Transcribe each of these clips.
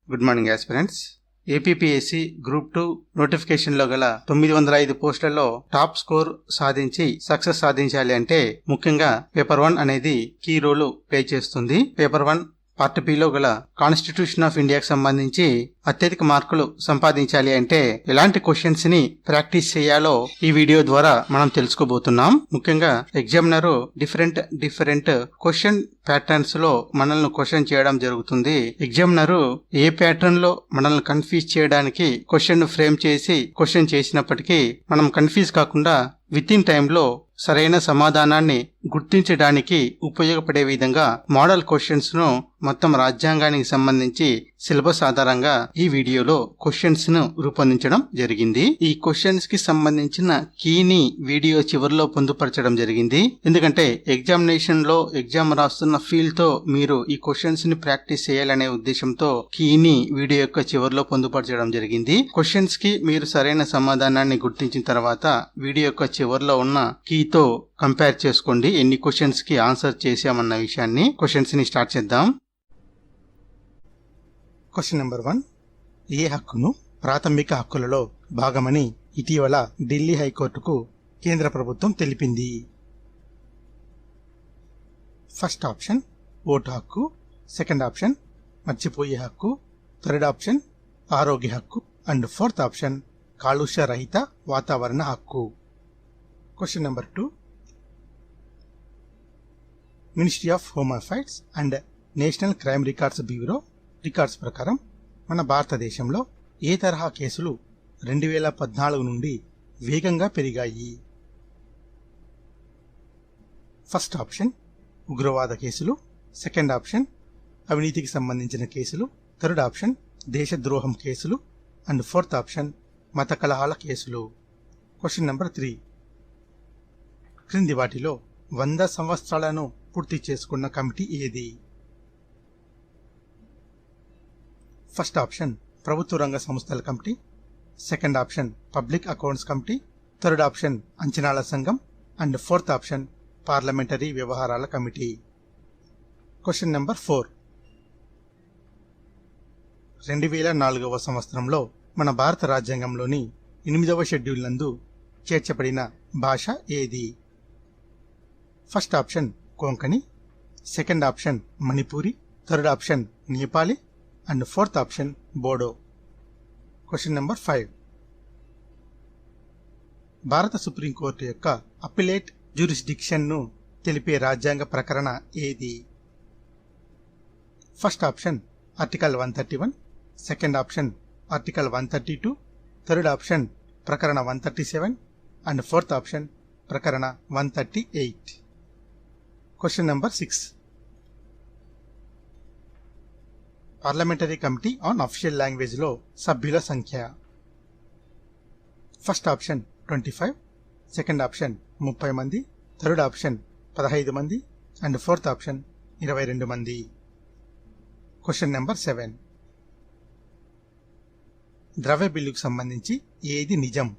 Good morning aspirants. APPSC group 2 నోటిఫికేషన్లో గల 905 పోస్టులలో top score సాధించి సక్సెస్ సాధించాలి అంటే ముఖ్యంగా పేపర్ 1 అనేది కీ రోల్ ప్లే చేస్తుంది. పేపర్ 1 పార్ట్ బిలో గల కాన్స్టిట్యూషన్ ఆఫ్ ఇండియాకి సంబంధించి అత్యధిక మార్కులు సంపాదించాలి అంటే ఎలాంటి క్వశ్చన్స్ ని ప్రాక్టీస్ చేయాలో ఈ వీడియో ద్వారా మనం తెలుసుకోబోతున్నాం. ముఖ్యంగా ఎగ్జామినర్ డిఫరెంట్ క్వశ్చన్ ప్యాటర్న్స్ లో మనల్ని క్వశ్చన్ చేయడం జరుగుతుంది. ఎగ్జామినర్ ఏ ప్యాటర్న్ లో మనల్ని కన్ఫ్యూజ్ చేయడానికి క్వశ్చన్ ఫ్రేమ్ చేసి క్వశ్చన్ చేసినప్పటికీ మనం కన్ఫ్యూజ్ కాకుండా విత్ ఇన్ టైంలో సరైన సమాధానాన్ని గుర్తించడానికి ఉపయోగపడే విధంగా మోడల్ క్వశ్చన్స్ ను మొత్తం రాజ్యాంగానికి సంబంధించి సిలబస్ ఆధారంగా ఈ వీడియోలో క్వశ్చన్స్ ను రూపొందించడం జరిగింది. ఈ క్వశ్చన్స్ కి సంబంధించిన కీని వీడియో చివరిలో పొందుపరచడం జరిగింది. ఎందుకంటే ఎగ్జామినేషన్ లో ఎగ్జామ్ రాస్తున్న ఫీల్ తో మీరు ఈ క్వశ్చన్స్ ని ప్రాక్టీస్ చేయాలనే ఉద్దేశంతో కీని వీడియో యొక్క చివరిలో పొందుపరచడం జరిగింది. క్వశ్చన్స్ కి మీరు సరైన సమాధానాన్ని గుర్తించిన తర్వాత వీడియో యొక్క చివరిలో ఉన్న కీతో కంపేర్ చేసుకోండి ఎన్ని క్వశ్చన్స్ కి ఆన్సర్ చేశామన్న విషయాన్ని. క్వశ్చన్స్ ని స్టార్ట్ చేద్దాం. Question number 1. ఏ హక్కును ప్రాథమిక హక్కులలో భాగమని ఇటీవల ఢిల్లీ హైకోర్టుకు కేంద్ర ప్రభుత్వం తెలిపింది? ఫస్ట్ ఆప్షన్ ఓటు హక్కు, సెకండ్ ఆప్షన్ మర్చిపోయే హక్కు, థర్డ్ ఆప్షన్ ఆరోగ్య హక్కు అండ్ ఫోర్త్ ఆప్షన్ కాలుష్య రహిత వాతావరణ హక్కు. Question number 2. Ministry of home affairs and national crime records bureau records ప్రకారం మన భారతదేశంలో ఏ తరహా కేసులు 2014 నుండి వేగంగా పెరిగాయి? ఫస్ట్ ఆప్షన్ ఉగ్రవాద కేసులు, సెకండ్ ఆప్షన్ అవినీతికి సంబంధించిన కేసులు, థర్డ్ ఆప్షన్ దేశద్రోహం కేసులు అండ్ ఫోర్త్ ఆప్షన్ మత కలహాల కేసులు. Question number 3. క్రింది వాటిలో 100 సంవత్సరాలను పూర్తి చేసుకున్న కమిటీ ఏది? ఫస్ట్ ఆప్షన్ ప్రభుత్వ రంగ సంస్థల committee, second option public accounts committee, third option అంచనాల సంఘం అండ్ ఫోర్త్ ఆప్షన్ పార్లమెంటరీ వ్యవహారాల కమిటీ. Question number 4. 2004వ సంవత్సరంలో మన భారత రాజ్యాంగంలోని 8వ షెడ్యూల్ నందు చేర్చబడిన భాష ఏది? First option Konkani, second option Manipuri, third option Nepali and fourth option Bodo. Question number 5. భారత సుప్రీంకోర్టు యొక్క అప్పిలేట్ జ్యూరిస్డిక్షన్ ను తెలిపే రాజ్యాంగ ప్రకరణ ఏది? First option article 131, second option article 132, third option ప్రకరణ 137 అండ్ ఫోర్త్ ఆప్షన్ ప్రకరణ 138. Question number 6. Parliamentary committee on official language లో సభ్యుల సంఖ్య? ఫస్ట్ ఆప్షన్ 25, సెకండ్ ఆప్షన్ 30 మంది, థర్డ్ ఆప్షన్ 15 మంది అండ్ ఫోర్త్ ఆప్షన్ 22 మంది. Question number 7. ద్రవ్య బిల్లుకు సంబంధించి ఏది నిజం?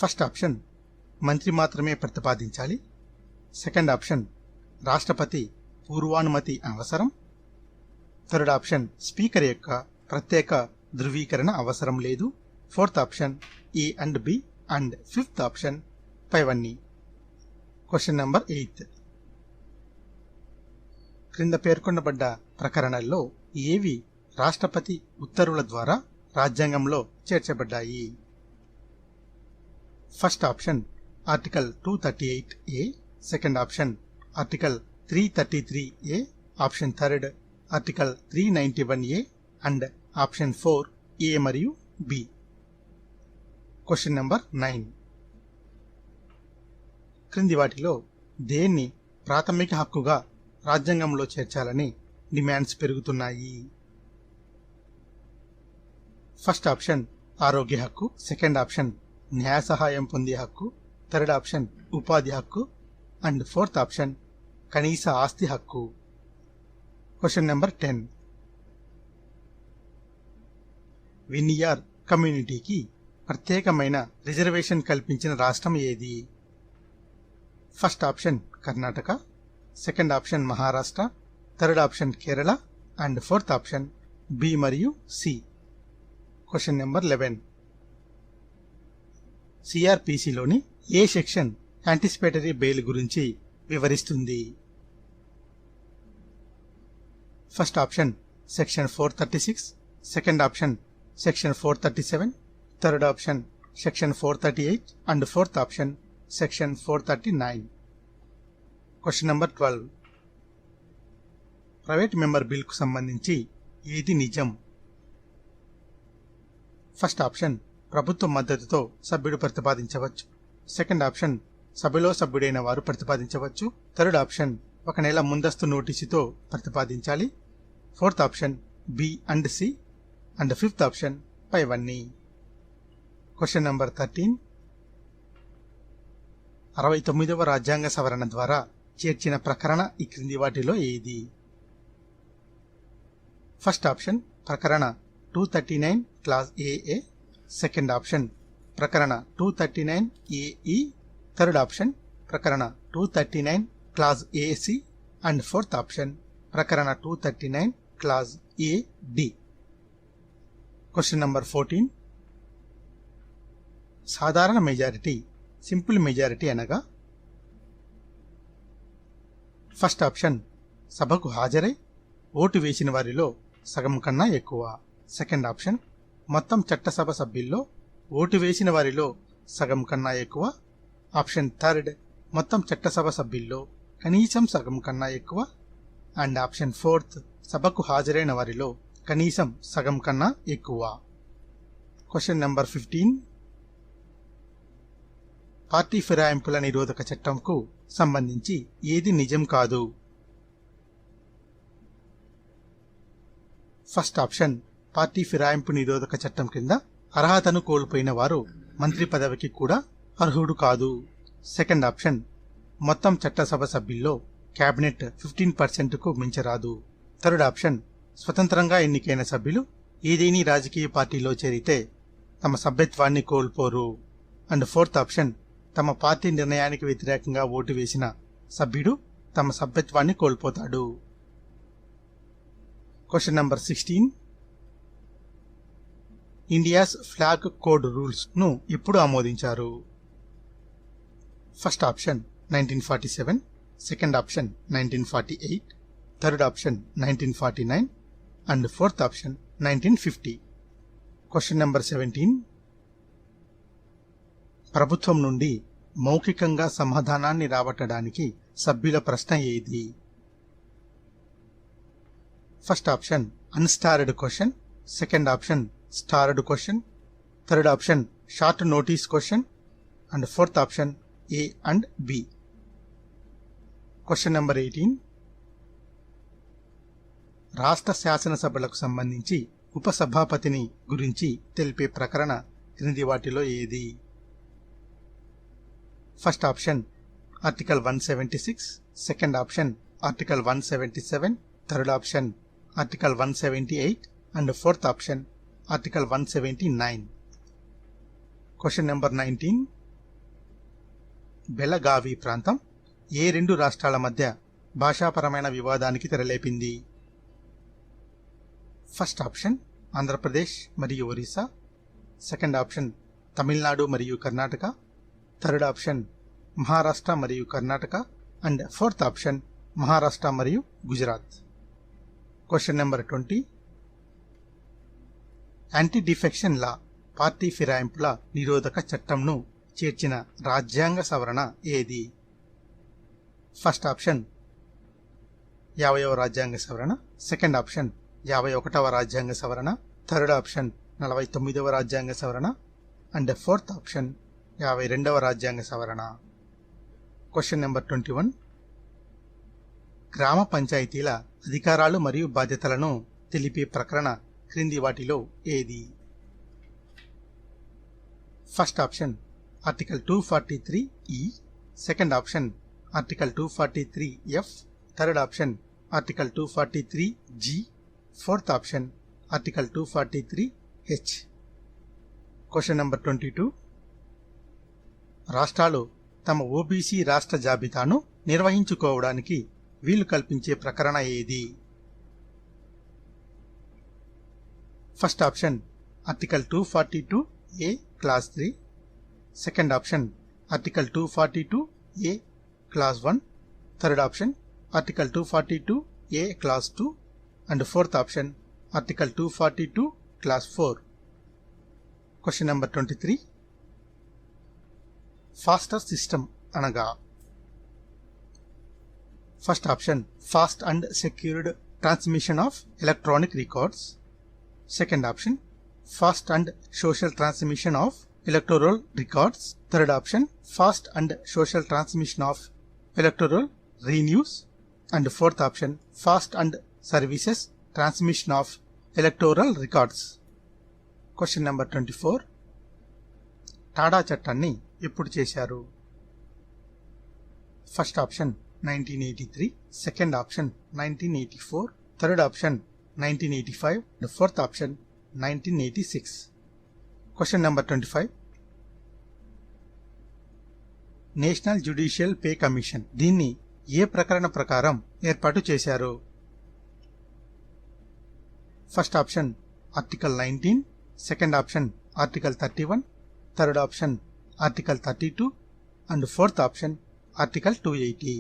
ఫస్ట్ ఆప్షన్ మంత్రి మాత్రమే ప్రతిపాదించాలి, సెకండ్ ఆప్షన్ రాష్ట్రపతి పూర్వానుమతి అవసరం, థర్డ్ ఆప్షన్ స్పీకర్ యొక్క ప్రత్యేక ధృవీకరణ అవసరం లేదు, fourth option A and B and fifth option పైవన్నీ. Question number 8. క్రింద పేర్కొనబడ్డ ప్రకరణల్లో ఏవి రాష్ట్రపతి ఉత్తర్వుల ద్వారా రాజ్యాంగంలో చేర్చబడ్డాయి? First option article 238A, second option article 333A, option third article 391A and option 4A మరియు B. Question number 9. క్రింది వాటిలో దేన్ని ప్రాథమిక హక్కుగా రాజ్యాంగంలో చేర్చాలని డిమాండ్స్ పెరుగుతున్నాయి? ఫస్ట్ ఆప్షన్ ఆరోగ్య హక్కు, సెకండ్ ఆప్షన్ న్యాయ సహాయం పొందే హక్కు, థర్డ్ ఆప్షన్ ఉపాధి హక్కు అండ్ ఫోర్త్ ఆప్షన్ కనీస ఆస్తి హక్కు. Question number 10. వినియార్ కమ్యూనిటీకి ప్రత్యేకమైన రిజర్వేషన్ కల్పించిన రాష్ట్రం ఏది? First option Karnataka, second option Maharashtra, third option Kerala and fourth option B మరియు సి. Question number 11. సిఆర్పిసిలోని ఏ సెక్షన్ యాంటిసిపేటరీ బెయిల్ గురించి వివరిస్తుంది? First option section 436, second option section 437, third option section 438 and fourth option section 439. Question number 12. Private member బిల్కు సంబంధించి ఏది నిజం? First option ప్రభుత్వ మద్దతుతో సభ్యుడు ప్రతిపాదించవచ్చు. సెకండ్ ఆప్షన్ సభలో సభ్యుడైన వారు ప్రతిపాదించవచ్చు. థర్డ్ ఆప్షన్ ఒక నెల ముందస్తు నోటీసుతో ప్రతిపాదించాలి. Fourth option B and C and fifth option పైవన్నీ. Question number 13. 69వ రాజ్యాంగ సవరణ ద్వారా చేర్చిన ప్రకరణ ఈ క్రింది వాటిలో ఏది? ఫస్ట్ ఆప్షన్ ప్రకరణ 239 క్లాజ్ ఏఏ, సెకండ్ ఆప్షన్ ప్రకరణ 239 ఏఈ, థర్డ్ ఆప్షన్ ప్రకరణ 239 clause AC and fourth option ప్రకరణ 239 క్లాజ్ ఏడి. Question number 14. సాధారణ మెజారిటీ, సింపుల్ మెజారిటీ అనగా? ఫస్ట్ ఆప్షన్ సభకు హాజరై ఓటు వేసిన వారిలో సగం కన్నా ఎక్కువ. సెకండ్ ఆప్షన్ మొత్తం చట్టసభ సభ్యుల్లో ఓటు వేసిన వారిలో సగం కన్నా ఎక్కువ. ఆప్షన్ థర్డ్ మొత్తం చట్టసభ సభ్యుల్లో కనీసం సగం కన్నా ఎక్కువ. అండ్ ఆప్షన్ ఫోర్త్ సభకు హాజరైన వారిలో కనీసం సగం కన్నా ఎక్కువ. Question number 15. పార్టీ ఫిరాయింపుల నిరోధక చట్టంకు సంబంధించి ఏది నిజం కాదు? ఫస్ట్ ఆప్షన్ పార్టీ ఫిరాయింపు నిరోధక చట్టం కింద అర్హతను కోల్పోయిన వారు మంత్రి పదవికి కూడా అర్హుడు కాదు. సెకండ్ ఆప్షన్ మొత్తం చట్టసభ సభ్యుల్లో క్యాబినెట్ 15%కు మించరాదు. థర్డ్ ఆప్షన్ స్వతంత్రంగా ఎన్నికైన సభ్యులు ఏదేని రాజకీయ పార్టీలో చేరితే తమ సభ్యత్వాన్ని కోల్పోరు. అండ్ ఫోర్త్ ఆప్షన్ తమ పార్టీ నిర్ణయానికి వ్యతిరేకంగా ఓటు వేసిన సభ్యుడు తమ సభ్యత్వాన్ని కోల్పోతాడు. Question number 16. India's flag code rules ను ఎప్పుడు ఆమోదించారు? First option 1947, second option 1948, third option 1949 and fourth option 1950. Question number 17. ప్రభుత్వం నుండి మౌఖికంగా సమాధానాన్ని రాబట్టడానికి సభ్యుల ప్రశ్న ఏది? First option unstarred question, second option starred question, third option short notice question and fourth option A and B. Question number 18. రాష్ట్ర శాసనసభలకు సంబంధించి ఉపసభాపతిని గురించి తెలిపే ప్రకరణ క్రింది వాటిలో ఏది? First option article 176, second option article 177, third option article 178 and fourth option article 179. Question number 19. Belagavi ప్రాంతం ఏ రెండు రాష్ట్రాల మధ్య భాషాపరమైన వివాదానికి తెరలేపింది? ఫస్ట్ ఆప్షన్ ఆంధ్రప్రదేశ్ మరియు ఒరిస్సా, సెకండ్ ఆప్షన్ తమిళనాడు మరియు కర్ణాటక, థర్డ్ ఆప్షన్ మహారాష్ట్ర మరియు Karnataka and fourth option Maharashtra మరియు Gujarat. Question number 20. Anti defection law party ఫిరాయింపుల నిరోధక చట్టంను చేర్చిన రాజ్యాంగ సవరణ ఏది? ఫస్ట్ ఆప్షన్ 50వ రాజ్యాంగ సవరణ, సెకండ్ ఆప్షన్ 51వ రాజ్యాంగ సవరణ, థర్డ్ ఆప్షన్ 49వ రాజ్యాంగ సవరణ అండ్ ఫోర్త్ ఆప్షన్ 52వ రాజ్యాంగ సవరణ. Question number 21. గ్రామ పంచాయతీల అధికారాలు మరియు బాధ్యతలను తెలిపే ప్రకరణ క్రింది వాటిలో ఏది? First option article 243E, second option article 243F, third option article 243G, fourth option article 243H. Question number 22. రాష్ట్రాలు తమ ఓబీసీ రాష్ట్ర జాబితాను నిర్వహించుకోవడానికి వీలు కల్పించే ప్రకరణ ఏది? First option article 242A clause 3, second option article 242A clause 1, third option article 242A clause 2 and fourth option article 242 clause 4. Question number 23. Faster system అనగా? First option fast and secured transmission of electronic records, second option fast and social transmission of electoral records, third option fast and social transmission of electoral renews and fourth option fast and services transmission of electoral records. Question number 24. Tada చట్టాన్ని ఎప్పుడు చేశారు? First option 1983, second option 1984, third option 1985 and fourth option 1986. Question number 25. National judicial pay commission దీన్ని ఏ ప్రకరణ ప్రకారం ఏర్పాటు చేశారు? First option article 19, second option article 31, third option article 32 and fourth option article 280.